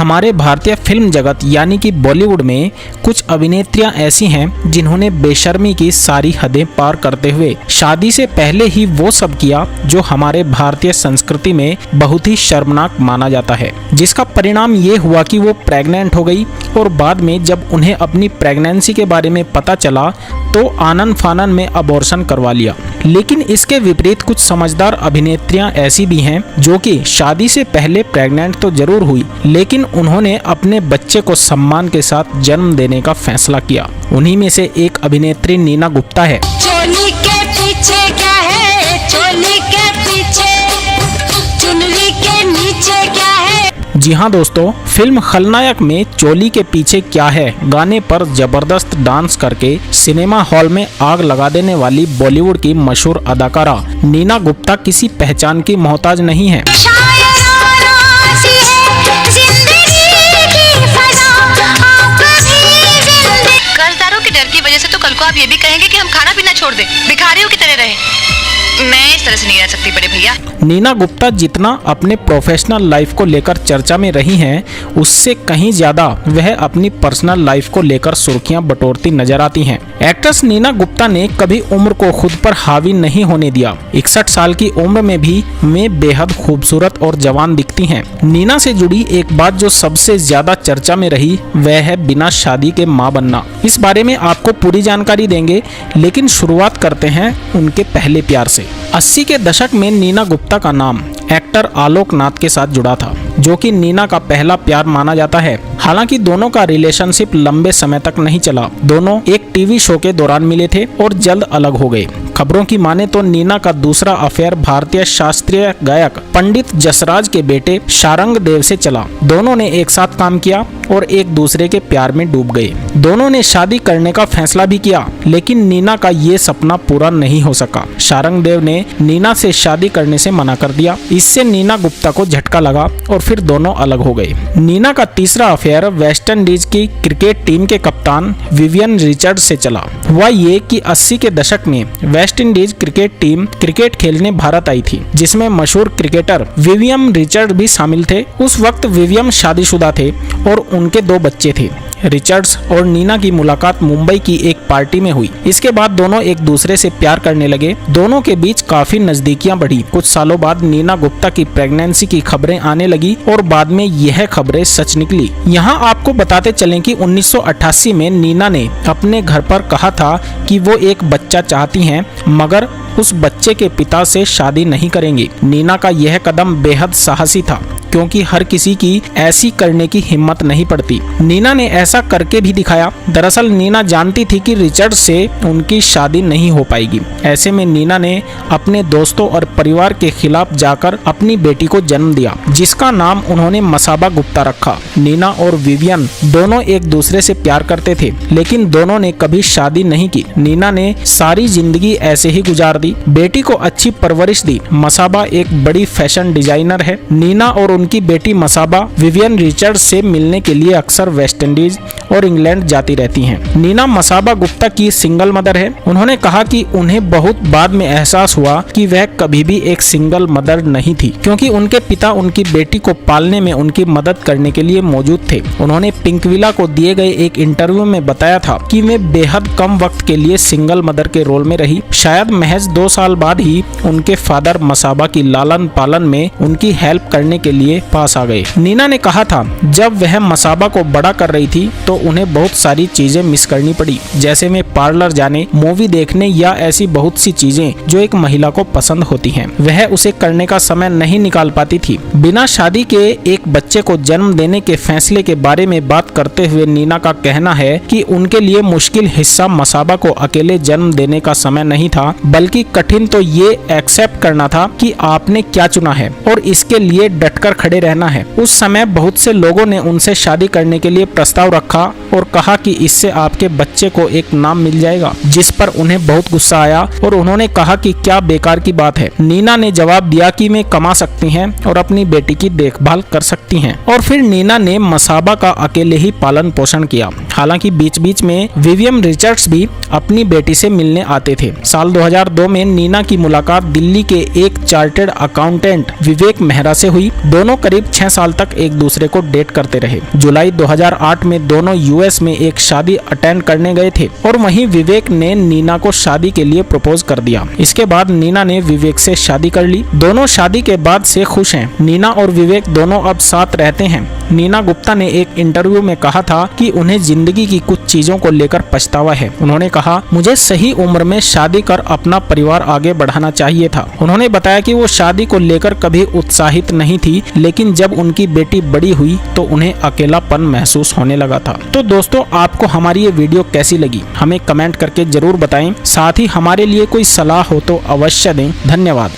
हमारे भारतीय फिल्म जगत यानी कि बॉलीवुड में कुछ अभिनेत्रियां ऐसी हैं जिन्होंने बेशर्मी की सारी हदें पार करते हुए शादी से पहले ही वो सब किया जो हमारे भारतीय संस्कृति में बहुत ही शर्मनाक माना जाता है, जिसका परिणाम ये हुआ कि वो प्रेग्नेंट हो गई और बाद में जब उन्हें अपनी प्रेगनेंसी के बारे में पता चला तो आनन फानन में अबॉर्शन करवा लिया। लेकिन इसके विपरीत कुछ समझदार अभिनेत्रियां ऐसी भी हैं जो कि शादी से पहले प्रेग्नेंट तो जरूर हुई लेकिन उन्होंने अपने बच्चे को सम्मान के साथ जन्म देने का फैसला किया। उन्हीं में से एक अभिनेत्री नीना गुप्ता है। चोली के पीछे क्या है, चोली के पीछे, चुनरी के नीचे क्या है। जी हाँ दोस्तों, फिल्म खलनायक में चोली के पीछे क्या है गाने पर जबरदस्त डांस करके सिनेमा हॉल में आग लगा देने वाली बॉलीवुड की मशहूर अदाकारा नीना गुप्ता किसी पहचान की मोहताज नहीं है। कर्जदारों के डर की वजह से तो कल को आप ये भी कहेंगे कि हम खाना पीना छोड़ दें, भिखारियों की तरह रहें। मैं इस तरह से नहीं रह सकती बड़े भैया। नीना गुप्ता जितना अपने प्रोफेशनल लाइफ को लेकर चर्चा में रही हैं, उससे कहीं ज्यादा वह अपनी पर्सनल लाइफ को लेकर सुर्खियां बटोरती नजर आती हैं। एक्ट्रेस नीना गुप्ता ने कभी उम्र को खुद पर हावी नहीं होने दिया। 61 साल की उम्र में भी वे बेहद खूबसूरत और जवान दिखती हैं। नीना से जुड़ी एक बात जो सबसे ज्यादा चर्चा में रही वह है बिना शादी के मां बनना। इस बारे में आपको पूरी जानकारी देंगे, लेकिन शुरुआत करते हैं उनके पहले प्यार से। 80 के दशक में नीना गुप्ता का नाम एक्टर आलोक नाथ के साथ जुड़ा था, जो कि नीना का पहला प्यार माना जाता है। हालांकि दोनों का रिलेशनशिप लंबे समय तक नहीं चला। दोनों एक टीवी शो के दौरान मिले थे और जल्द अलग हो गए। खबरों की माने तो नीना का दूसरा अफेयर भारतीय शास्त्रीय गायक पंडित जसराज के बेटे शारंग देव से चला। दोनों ने एक साथ काम किया और एक दूसरे के प्यार में डूब गए। दोनों ने शादी करने का फैसला भी किया, लेकिन नीना का ये सपना पूरा नहीं हो सका। शारंग देव ने नीना से शादी करने से मना कर दिया। इससे नीना गुप्ता को झटका लगा और फिर दोनों अलग हो गए। नीना का तीसरा अफेयर वेस्ट इंडीज की क्रिकेट टीम के कप्तान विवियन रिचर्ड्स से चला। हुआ ये कि 80 के दशक में West Indies cricket team cricket खेलने भारत आई थी, जिसमें मशहूर क्रिकेटर विवियन रिचर्ड भी शामिल थे। उस वक्त विवियन शादीशुदा थे और उनके 2 बच्चे थे। रिचर्ड्स और नीना की मुलाकात मुंबई की एक पार्टी में हुई। इसके बाद दोनों एक दूसरे से प्यार करने लगे। दोनों के बीच काफी नजदीकियां बढ़ी। कुछ सालों बाद नीना गुप्ता की प्रेगनेंसी की खबरें आने लगी और बाद में यह खबरें सच निकली। यहाँ आपको बताते चलें कि 1988 में नीना ने अपने घर पर कहा था कि वो एक बच्चा चाहती हैं, मगर उस बच्चे के पिता से शादी नहीं करेंगी। नीना का यह कदम बेहद साहसी था, क्योंकि हर किसी की ऐसी करने की हिम्मत नहीं पड़ती। नीना ने ऐसा करके भी दिखाया। दरअसल नीना जानती थी कि रिचर्ड से उनकी शादी नहीं हो पाएगी। ऐसे में नीना ने अपने दोस्तों और परिवार के खिलाफ जाकर अपनी बेटी को जन्म दिया, जिसका नाम उन्होंने मसाबा गुप्ता रखा। नीना और विवियन दोनों एक दूसरे से प्यार करते थे, लेकिन दोनों ने कभी शादी नहीं की। नीना ने सारी जिंदगी ऐसे ही गुजार दी। बेटी को अच्छी परवरिश दी। मसाबा एक बड़ी फैशन डिजाइनर है। नीना और उनकी बेटी मसाबा विवियन रिचर्ड्स से मिलने के लिए अक्सर वेस्ट इंडीज और इंग्लैंड जाती रहती हैं। नीना मसाबा गुप्ता की सिंगल मदर है। उन्होंने कहा कि उन्हें बहुत बाद में एहसास हुआ कि वह कभी भी एक सिंगल मदर नहीं थी, क्योंकि उनके पिता उनकी बेटी को पालने में उनकी मदद करने के लिए मौजूद थे। उन्होंने पिंकविला को दिए गए एक इंटरव्यू में बताया था कि वे बेहद कम वक्त के लिए सिंगल मदर के रोल में रही। शायद महज 2 साल बाद ही उनके फादर मसाबा की लालन पालन में उनकी हेल्प करने के लिए पास आ गए। नीना ने कहा था जब वह मसाबा को बड़ा कर रही थी तो उन्हें बहुत सारी चीजें मिस करनी पड़ी, जैसे में पार्लर जाने, मूवी देखने या ऐसी बहुत सी चीजें जो एक महिला को पसंद होती हैं। वह उसे करने का समय नहीं निकाल पाती थी। बिना शादी के एक बच्चे को जन्म देने के फैसले के बारे में बात करते हुए नीना का कहना है कि उनके लिए मुश्किल हिस्सा मसाबा को अकेले जन्म देने का समय नहीं था, बल्कि कठिन तो ये एक्सेप्ट करना था कि आपने क्या चुना है और इसके लिए डटकर खड़े रहना है। उस समय बहुत से लोगों ने उनसे शादी करने के लिए प्रस्ताव रखा और कहा कि इससे आपके बच्चे को एक नाम मिल जाएगा, जिस पर उन्हें बहुत गुस्सा आया और उन्होंने कहा कि क्या बेकार की बात है। नीना ने जवाब दिया कि मैं कमा सकती हैं और अपनी बेटी की देखभाल कर सकती हैं। और फिर नीना ने मसाबा का अकेले ही पालन पोषण किया। हालांकि बीच बीच में विवियन रिचर्ड्स भी अपनी बेटी से मिलने आते थे। साल 2002 में नीना की मुलाकात दिल्ली के एक चार्टर्ड अकाउंटेंट विवेक मेहरा से हुई। दोनों दोनों करीब 6 साल तक एक दूसरे को डेट करते रहे। जुलाई 2008 में दोनों यूएस में एक शादी अटेंड करने गए थे और वहीं विवेक ने नीना को शादी के लिए प्रपोज कर दिया। इसके बाद नीना ने विवेक से शादी कर ली। दोनों शादी के बाद से खुश हैं। नीना और विवेक दोनों अब साथ रहते हैं। नीना गुप्ता ने एक इंटरव्यू में कहा था कि उन्हें जिंदगी की कुछ चीजों को लेकर पछतावा है। उन्होंने कहा, मुझे सही उम्र में शादी कर अपना परिवार आगे बढ़ाना चाहिए था। उन्होंने बताया कि वो शादी को लेकर कभी उत्साहित नहीं थी, लेकिन जब उनकी बेटी बड़ी हुई तो उन्हें अकेलापन महसूस होने लगा था। तो दोस्तों, आपको हमारी ये वीडियो कैसी लगी हमें कमेंट करके जरूर बताएं। साथ ही हमारे लिए कोई सलाह हो तो अवश्य दें। धन्यवाद।